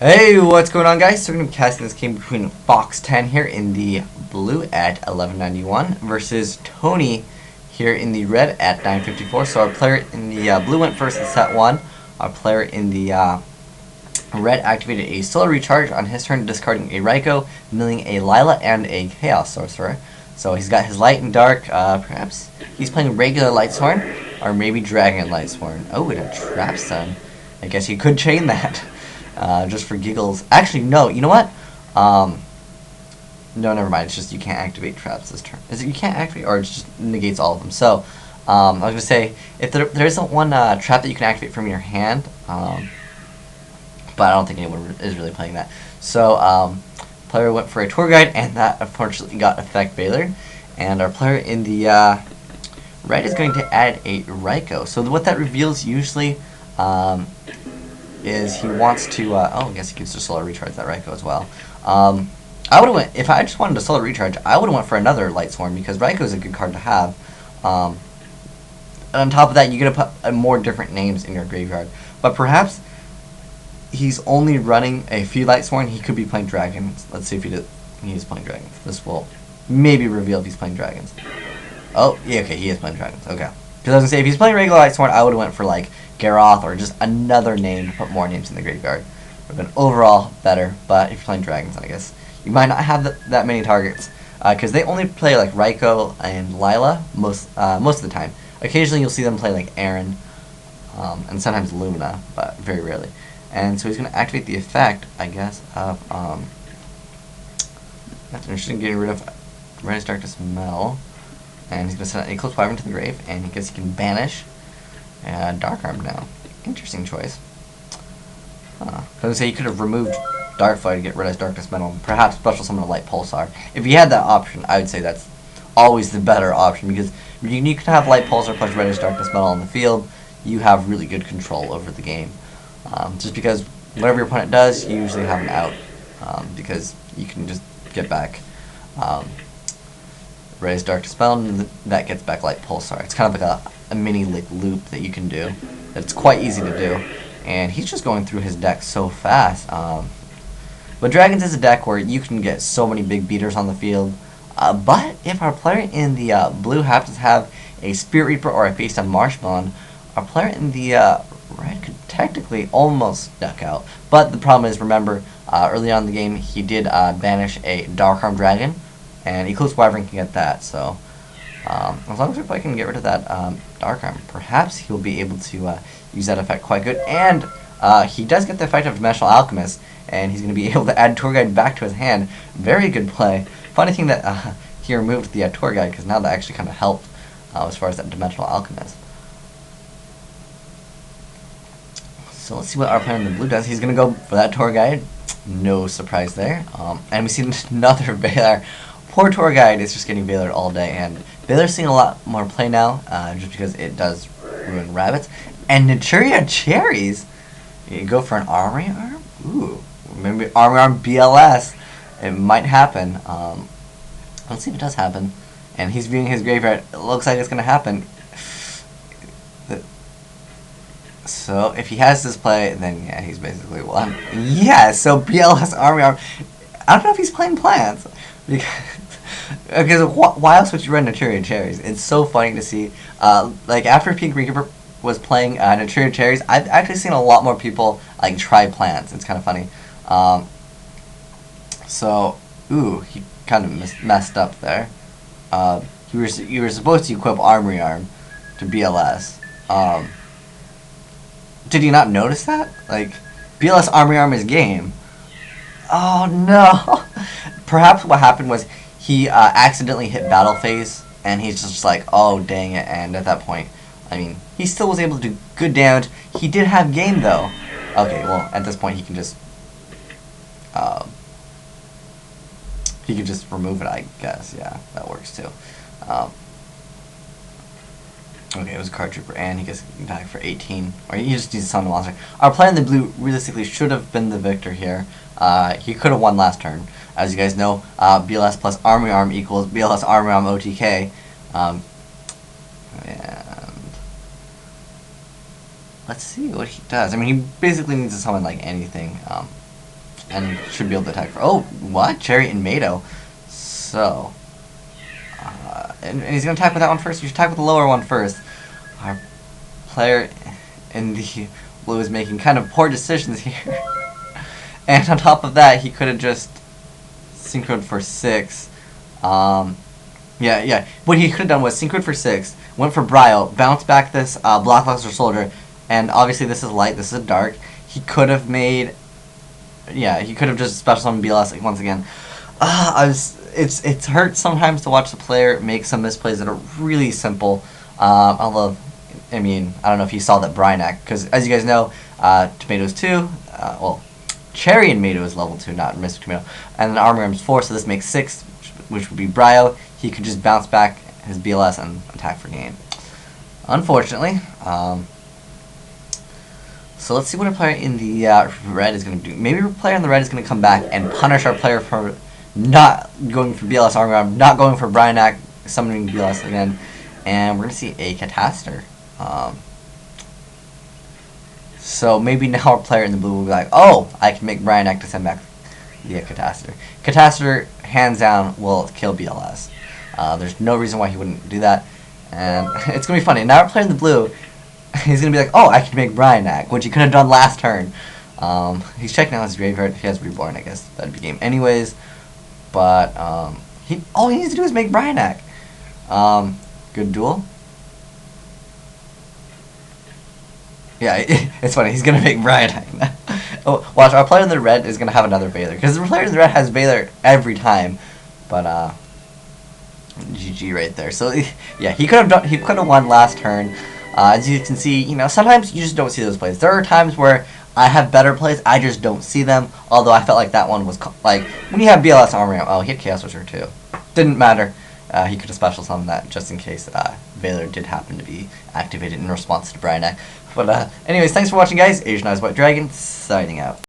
Hey, what's going on, guys? So we're going to be casting this game between Fox 10 here in the blue at 1191 versus Tony here in the red at 954. So our player in the blue went first in set 1. Our player in the red activated a solar recharge on his turn, discarding a Raikou, milling a Lila, and a Chaos Sorcerer. So he's got his light and dark. Perhaps he's playing regular Lightsworn or maybe Dragon Lightsworn. Oh, and a Trap Stun. I guess he could chain that. Just for giggles. Actually, no. You know what? No, never mind. It's just you can't activate traps this turn. Is it you can't activate, or it just negates all of them? So, I was gonna say if there isn't one trap that you can activate from your hand, but I don't think anyone is really playing that. So, player went for a tour guide, and that unfortunately got effect Baylor. And our player in the red is going to add a Raikou. So what that reveals usually. Is he wants to, oh, I guess he gets to solar recharge that Raikou as well. I would have went, if I just wanted to solar recharge, I would have went for another Lightsworn because Raikou is a good card to have. And on top of that, you're going to put more different names in your graveyard. But perhaps he's only running a few Lightsworn, he could be playing Dragons. Let's see if he's playing Dragons. This will maybe reveal if he's playing Dragons. Oh, yeah, okay, he is playing Dragons, okay. Because I was going to say, if he's playing regular Lightsworn, I would have went for, like, Garoth or just another name to put more names in the graveyard. Would have been overall better, but if you're playing Dragons, I guess you might not have that many targets. Because they only play, like, Raikou and Lila most of the time. Occasionally you'll see them play, like, Aaron, and sometimes Lumina, but very rarely. And so he's going to activate the effect, I guess, of, that's interesting, getting rid of Reddish Darkness Mel. And he's going to send an Eclipse Wyvern to the grave, and he guess he can banish Dark Arm now. Interesting choice. I was going to say he could have removed Darkfire to get rid of Darkness Metal, perhaps special summon a Light Pulsar. If he had that option, I would say that's always the better option, because you can have Light Pulsar plus Reddish Darkness Metal on the field, you have really good control over the game. Just because whatever your opponent does, you usually have an out, because you can just get back Reddish Dark Dispel, and that gets back Light Pulsar. It's kind of like a mini loop that you can do. It's quite easy to do, and he's just going through his deck so fast. But Dragons is a deck where you can get so many big beaters on the field. But if our player in the blue happens to have a Spirit Reaper or a face down Marshmallow, our player in the red could technically almost duck out. But the problem is, remember, early on in the game he did banish a Dark Arm Dragon. And Eclipse Wyvern can get that, so as long as our player can get rid of that Dark Arm, perhaps he'll be able to use that effect quite good. And he does get the effect of Dimensional Alchemist, and he's going to be able to add Tour Guide back to his hand. Very good play. Funny thing that he removed the Tour Guide, because now that actually kind of helped as far as that Dimensional Alchemist. So let's see what our player in the blue does. He's going to go for that Tour Guide. No surprise there. And we see another Baylor. Poor Tour Guide is just getting Baylor all day, and Baylor's seeing a lot more play now, just because it does ruin rabbits. And Naturia Cherries, you go for an Armory Arm? Ooh, maybe Armory Arm BLS. It might happen. Let's see if it does happen. And he's viewing his graveyard. It looks like it's going to happen. So if he has this play, then yeah, he's basically won. Yeah, so BLS Armory Arm. I don't know if he's playing plants. Because why else would you run Naturia Cherries? It's so funny to see. Like after Pink Reaper was playing Naturia Cherries, I've actually seen a lot more people like try plants. It's kind of funny. So, ooh, he kind of messed up there. You were supposed to equip Armory Arm to BLS. Did you not notice that? Like, BLS Armory Arm is game. Oh no! Perhaps what happened was he accidentally hit Battle Phase, and he's just like, oh dang it, and at that point, I mean, he still was able to do good damage. He did have game though. Okay, well, at this point he can just remove it, I guess. Yeah, that works too. Okay, it was a Card Trooper, and he gets back for 18. Or he just needs to summon a monster. Our player in the blue realistically should have been the victor here. He could have won last turn. As you guys know, BLS plus Armory Arm equals BLS Armory Arm OTK. And let's see what he does. I mean, he basically needs to summon like anything. and should be able to attack for. Oh, what? Cherry and Mado. So, and he's gonna attack with that one first. You should attack with the lower one first. Our player in the blue is making kind of poor decisions here. And on top of that, he could have just synchroed for 6. Yeah. What he could have done was synchroed for 6, went for Bryo, bounced back this Blockbuster Soldier, and obviously this is light, this is dark. He could have made, he could have just special summoned BLS once again. It's hurt sometimes to watch the player make some misplays that are really simple. Although, I mean, I don't know if you saw that Bryanak, because as you guys know, Tomatoes 2, Cherry and Mato is level 2, not Mr. Tomato, and then Armor Arm's 4, so this makes 6, which would be Bryo. He could just bounce back his BLS and attack for game. Unfortunately, so let's see what a player in the red is going to do. Maybe a player in the red is going to come back and punish our player for not going for BLS Armor Arm, not going for Bryanak, summoning BLS again, and we're going to see a Catastor. So maybe now our player in the blue will be like, oh, I can make Bryanak to send back the Catastor. Catastor, hands down, will kill BLS. There's no reason why he wouldn't do that. And it's going to be funny. Now our player in the blue, he's going to be like, oh, I can make Bryanak, which he could have done last turn. He's checking out his graveyard. If he has Reborn, I guess that'd be game anyways. But all he needs to do is make Bryanak. Good duel. Yeah, it's funny. He's going to make Bryanak. Oh, watch, our player in the red is going to have another Baylor. Because the player in the red has Baylor every time. But, GG right there. So, yeah, he could have won last turn. As you can see, sometimes you just don't see those plays. There are times where I have better plays, I just don't see them. Although I felt like that one was, like, when you have BLS Armor, oh, he had Chaos Wizard too. Didn't matter. He could have special summoned that just in case Baylor did happen to be activated in response to Bryanak. But anyways, thanks for watching, guys. Asian Eyes White Dragon, signing out.